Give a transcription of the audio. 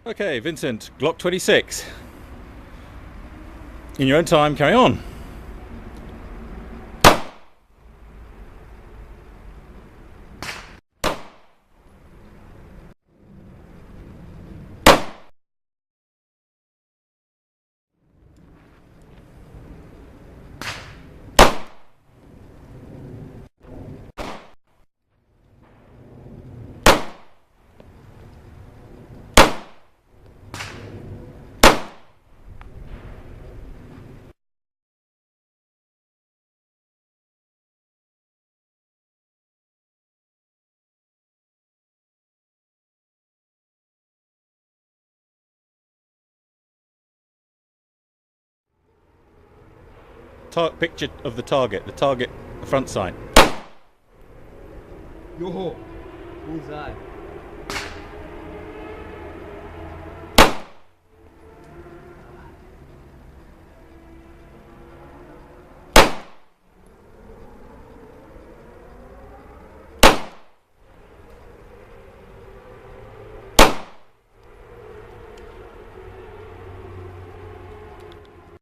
Okay, Vincent, Glock 26. In your own time, carry on. Picture of the target, the front sight. Yo, bullseye.